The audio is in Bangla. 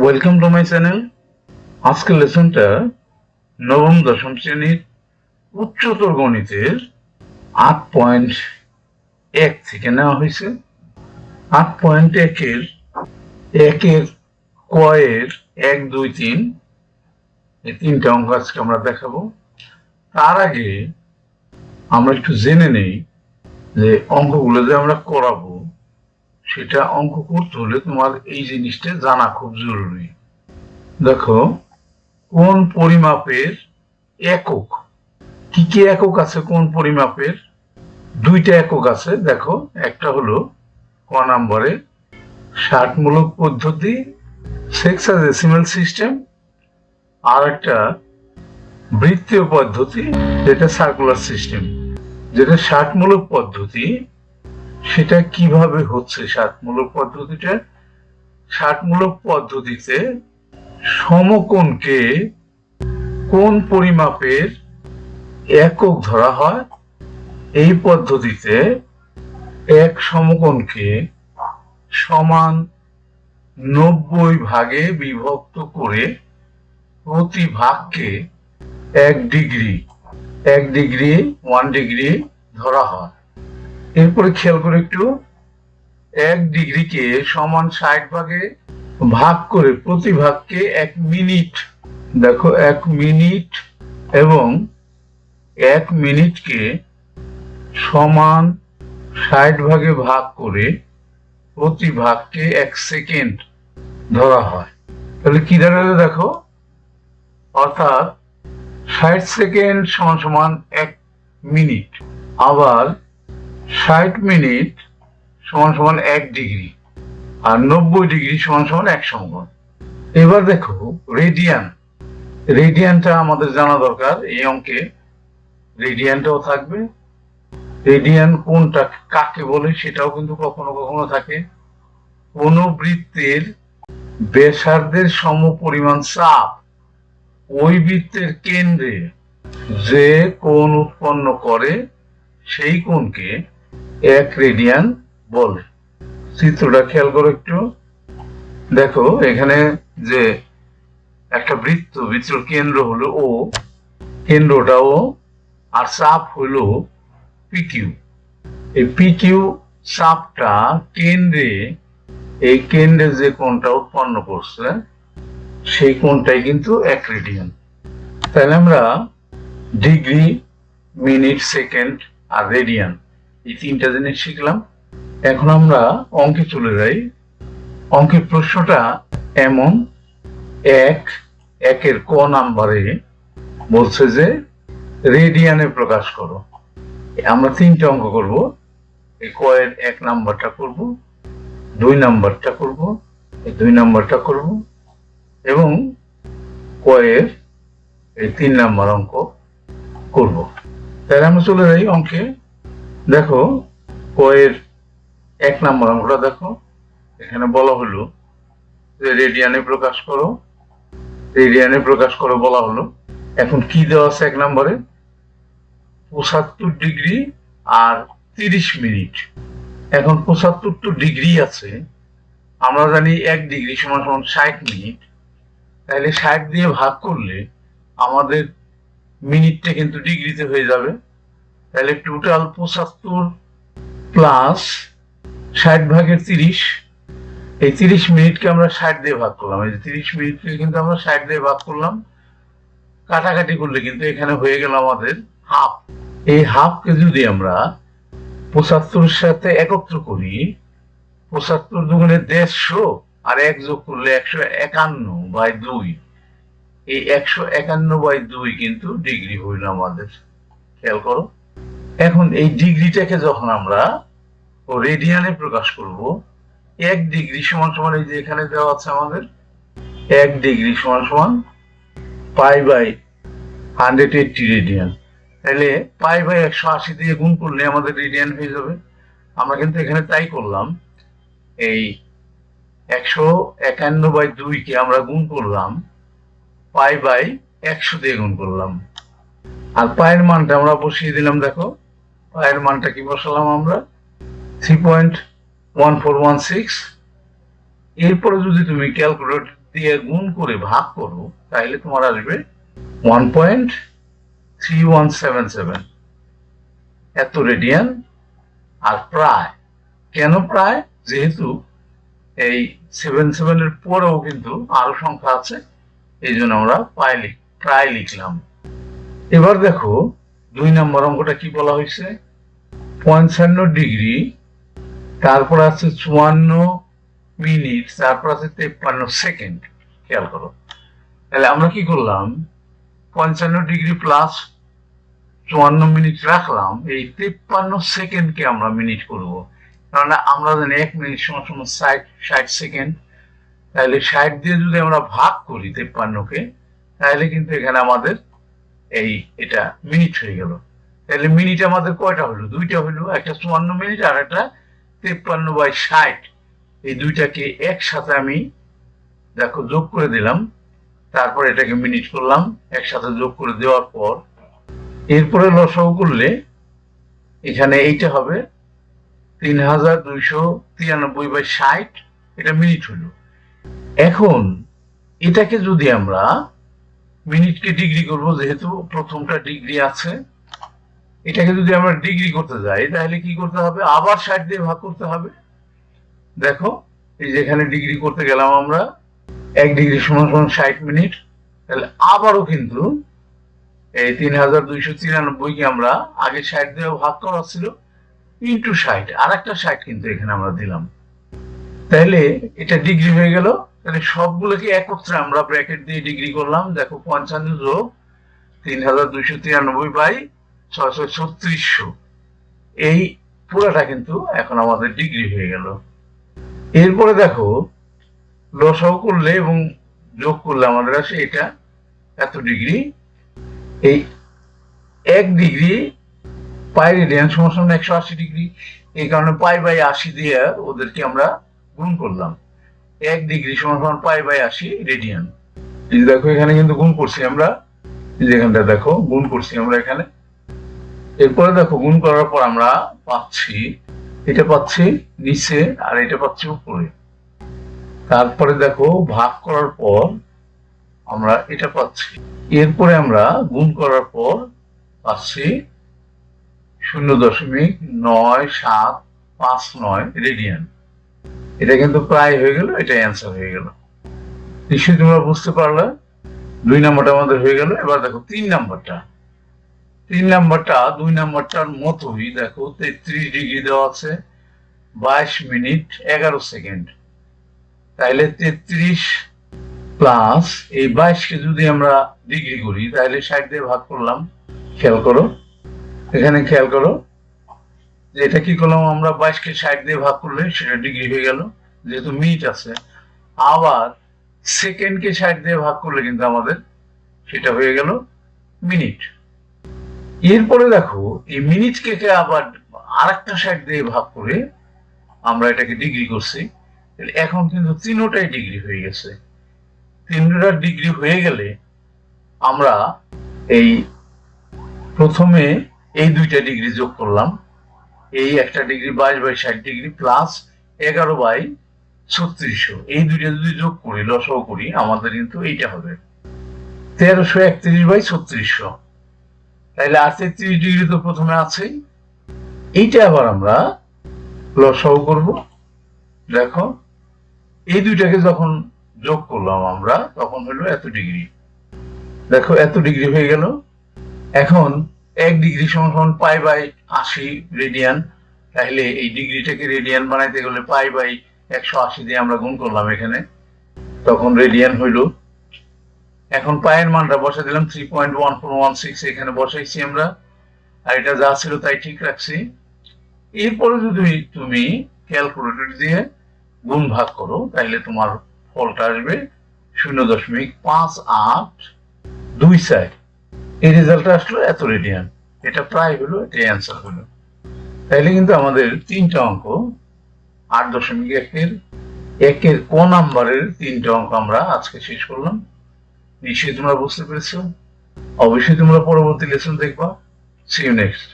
Welcome to my channel. আজকের লেসনটা নবম-দশম শ্রেণীর উচ্চতর গণিতের 8.1 থেকে নেওয়া হয়েছে। 8.1 একের কয়ের 1, 2, 3 এই তিনটা অঙ্ক আজকে আমরা দেখাবো। তার আগে আমরা একটু জেনে নেই যে অঙ্কগুলো যে আমরা করাবো সেটা অঙ্ক করতে হলে তোমার এই জিনিসটা জানা খুব জরুরি। দেখো, কোন পরিমাপের একক, কি কি একক আছে কোন পরিমাপের? দুইটা একক আছে। দেখো, একটা হলো ক নম্বরে ষাটমূলক পদ্ধতি সেক্সাডেসিমাল সিস্টেম, আর একটা বৃত্তীয় পদ্ধতি যেটা সার্কুলার সিস্টেম। যেটা ষাটমূলক পদ্ধতি সেটা কিভাবে হচ্ছে? ষাটমূলক পদ্ধতিটা, ষাটমূলক পদ্ধতিতে সমকোণকে কোন পরিমাপের একক ধরা হয়? এই পদ্ধতিতে এক সমকোণকে সমান 90 ভাগে বিভক্ত করে প্রতি ভাগকে 1 ডিগ্রি 1 ডিগ্রি ধরা হয়। এরপরে খেয়াল করে একটু, 1 ডিগ্রিকে সমান 60 ভাগে ভাগ করে প্রতি ভাগকে 1 মিনিট, দেখো 1 মিনিট, এবং 1 মিনিটকে সমান 60 ভাগে ভাগ করে প্রতি ভাগকে 1 সেকেন্ড ধরা হয়। তাহলে কি দাঁড়ালো দেখো, অর্থাৎ 60 সেকেন্ড সমান সমান 1 মিনিট, আবার 60 মিনিট সমান সমান 1 ডিগ্রি, আর 90 ডিগ্রি সমান সমান 1 সমকোণ। এবার দেখো রেডিয়ান, রেডিয়ানটা আমাদের জানা দরকার। এই অঙ্কে রেডিয়ানটাও থাকবে। রেডিয়ান কোনটা কাকে বলে সেটাও কিন্তু কখনো কখনো থাকে। কোন বৃত্তের ব্যাসার্ধের সমপরিমাণ চাপ ওই বৃত্তের কেন্দ্রে যে কোণ উৎপন্ন করে সেই কোণকে 1 রেডিয়ান বলে। চিত্রটা খেয়াল করো একটু। দেখো এখানে যে একটা বৃত্ত, বৃত্তের কেন্দ্র হলো ও, কেন্দ্রটা ও, আর চাপ হলো পিকিউ। এই পিকিউ চাপটা কেন্দ্রে, এই কেন্দ্রে যে কোণটা উৎপন্ন করছে সেই কোণটাই কিন্তু 1 রেডিয়ান। তাহলে আমরা ডিগ্রি, মিনিট, সেকেন্ড আর রেডিয়ান এই তিনটা জিনিস শিখলাম। এখন আমরা অঙ্কে চলে যাই। অঙ্কের প্রশ্নটা এমন, একের ক নাম্বারে বলছে যে রেডিয়ানে প্রকাশ করো। আমরা তিনটা অঙ্ক করব। এই কয়ের 1 নাম্বারটা করব, 2 নাম্বারটা করব, এই 2 নাম্বারটা করব, এবং কয়ের এই 3 নাম্বার অঙ্ক করব। তাহলে আমরা চলে যাই অঙ্কে। দেখো কয়ের 1 নাম্বার অঙ্কটা দেখো, এখানে বলা হলো যে রেডিয়ানে প্রকাশ করো, রেডিয়ানে প্রকাশ করো বলা হলো। এখন কি দেওয়া আছে 1 নম্বরে? 75 ডিগ্রি আর 30 মিনিট। এখন 75 তো ডিগ্রি আছে, আমরা জানি 1 ডিগ্রি সমান সমান 60 মিনিট। তাহলে 60 দিয়ে ভাগ করলে আমাদের মিনিটটা কিন্তু ডিগ্রিতে হয়ে যাবে। তাহলে টোটাল 75 প্লাস 60 ভাগের 30, এই 30 মিনিটকে আমরা 60 দিয়ে ভাগ করলাম। এই যে 30 মিনিটকে কিন্তু আমরা 60 দিয়ে ভাগ করলাম, কাটাকাটি করলে কিন্তু এখানে হয়ে গেল আমাদের হাফ। এই হাফকে যদি আমরা 75 সাথে একত্র করি, 75 দুগুণে 150, আর 1 যোগ করলে 151/2, এই 151/2 কিন্তু ডিগ্রি হইল আমাদের। খেয়াল করো। এখন এই ডিগ্রিটাকে যখন আমরা রেডিয়ানে প্রকাশ করব, 1 ডিগ্রি সমান সমান, এই যে এখানে দেওয়া আছে আমাদের 1 ডিগ্রি সমান সমান π/180 রেডিয়ান। তাহলে π/180 দিয়ে গুণ করলে আমাদের রেডিয়ান হয়ে যাবে। আমরা কিন্তু এখানে তাই করলাম, এই 151/2 কে আমরা গুণ করলাম, π/100 দিয়ে গুণ করলাম, আর পায়ের মানটা আমরা বসিয়ে দিলাম। দেখো পায়ের মানটা কি বসালাম আমরা? 3.1416। এরপরে যদি তুমি ক্যালকুলেটর দিয়ে গুণ করে ভাগ করো তাহলে তোমার আসবে 1.3177 এত রেডিয়ান। আর প্রায়, কেন প্রায়? যেহেতু এই 77 এর পরেও কিন্তু আরো সংখ্যা আছে, এই জন্য আমরা প্রায় লিখলাম। এবার দেখো 2 নম্বর অঙ্কটা কি বলা হয়েছে, 55 ডিগ্রি, তারপর আছে 54 মিনিট, তারপর আছে 53 সেকেন্ড। খেয়াল করো, তাহলে আমরা কি করলাম, 55 ডিগ্রি প্লাস 54 মিনিট রাখলাম, এই 53 সেকেন্ডকে আমরা মিনিট করব, কারণ আমরা জানি 1 মিনিট সমান 60 সেকেন্ড। তাহলে 60 দিয়ে যদি আমরা ভাগ করি 53কে, তাহলে কিন্তু এখানে আমাদের এটা মিনিট হয়ে গেল। তাহলে মিনিট আমাদের কয়টা হলো? দুইটা হলো, একটা 54 মিনিট আর একটা 53/60। এই দুইটাকে একসাথে আমি দেখো যোগ করে দিলাম, তারপর এটাকে মিনিট করলাম, একসাথে যোগ করে দেওয়ার পর এরপরে লসাগু করলে এখানে এইটা হবে 3293/60, এটা মিনিট হলো। এখন এটাকে যদি আমরা মিনিটকে ডিগ্রি করব, যেহেতু প্রথমটা ডিগ্রি আছে, এটাকে যদি আমরা ডিগ্রি করতে যাই তাহলে কি করতে হবে, আবার 60 দিয়ে ভাগ করতে হবে। দেখো এই যেখানে ডিগ্রি করতে গেলাম আমরা, 1 ডিগ্রি সমান 60 মিনিট, তাহলে আবারও কিন্তু এই 3293কে আমরা আগে 60 দিয়ে ভাগ করা ছিল, ইন্টু 60, আর একটা 60 কিন্তু এখানে আমরা দিলাম, তাহলে এটা ডিগ্রি হয়ে গেল। তাহলে সবগুলোকে একত্রে আমরা ব্র্যাকেট দিয়ে ডিগ্রি করলাম। দেখো 55 যোগ 3293/636, এই পুরোটা কিন্তু এখন আমাদের ডিগ্রি হয়ে গেল। এরপরে দেখো লসাগু করলে এবং যোগ করলে আমাদের আসে এটা এত ডিগ্রি। এই 1 ডিগ্রি পাই রেডিয়ান সমান 180 ডিগ্রি, এই কারণে π/80 দিয়ে ওদেরকে আমরা গুণ করলাম। 1 ডিগ্রি সমান π/80 রেডিয়ান। এই দেখো এখানে কিন্তু গুণ করছি আমরা, যেখানটা দেখো গুণ করছি আমরা এখানে। এরপরে দেখো গুণ করার পর আমরা পাচ্ছি, এটা পাচ্ছি নিচে আর এটা পাচ্ছি উপরে। তারপরে দেখো ভাগ করার পর আমরা এটা পাচ্ছি, এরপরে আমরা গুণ করার পর পাচ্ছি 0.9759 রেডিয়ান। এটা কিন্তু প্রায় হয়ে গেল, এটা অ্যান্সার হয়ে গেল। নিশ্চয়ই তোমরা বুঝতে পারলে। 2 নম্বরটা আমাদের হয়ে গেল। এবার দেখো 3 নম্বরটা। 3 নম্বরটা 2 নম্বরটার মতোই, দেখো 33 ডিগ্রি দেওয়া আছে, 22 মিনিট 11 সেকেন্ড। তাহলে 33 প্লাস এই 22কে যদি আমরা ডিগ্রি করি তাহলে 60 দিয়ে ভাগ করলাম। খেয়াল করো, এখানে খেয়াল করো যে এটা কি করলাম আমরা, 22কে 60 দিয়ে ভাগ করলে সেটা ডিগ্রি হয়ে গেল, যেহেতু মিনিট আছে। আবার সেকেন্ডকে 60 দিয়ে ভাগ করলে কিন্তু আমাদের সেটা হয়ে গেল মিনিট। এরপরে দেখো এই মিনিটকে আবার আরেকটা 60 দিয়ে ভাগ করে আমরা এটাকে ডিগ্রি করছি। এখন কিন্তু তিনটাই ডিগ্রি হয়ে গেছে। 3টা ডিগ্রি হয়ে গেলে আমরা এই প্রথমে এই 2টা ডিগ্রি যোগ করলাম, এই একটা ডিগ্রি 22/60 ডিগ্রি প্লাস 11/3600, এই 2টা যদি যোগ করি লসাগু করি আমাদের কিন্তু এইটা হবে 1331/3600। তাইলে আর 33 ডিগ্রি তো প্রথমে আছেই, এইটা আবার আমরা লসাগু করব। দেখো এই 2টাকে যখন যোগ করলাম আমরা তখন হলো এত ডিগ্রি। দেখো এত ডিগ্রি হয়ে গেল। এখন 1 ডিগ্রি সমান π/80 রেডিয়ান। তাহলে এই ডিগ্রিটাকে রেডিয়ান বানাইতে গেলে π/180 দিয়ে আমরা গুণ করলাম এখানে, তখন রেডিয়ান হইল। এখন পায়ের মানটা বসে দিলাম 3.1416, এখানে বসাইছি আমরা, আর এটা যা ছিল তাই ঠিক রাখছি। এরপরে যদি তুমি ক্যালকুলেটর দিয়ে গুণ ভাগ করো তাহলে তোমার ফলটা আসবে 0.5824। এই রেজাল্টটা আসলো এত রেডিয়ান। এটা প্রায় হলো, এটা অ্যান্সার হলো। তাইলে কিন্তু আমাদের 3টা অঙ্ক 8.1-এর ক নাম্বারের 3টা অঙ্ক আমরা আজকে শেষ করলাম। নিশ্চয়ই তোমরা বুঝতে পেরেছো। অবশ্যই তোমরা পরবর্তী লেসন দেখবা। See you next.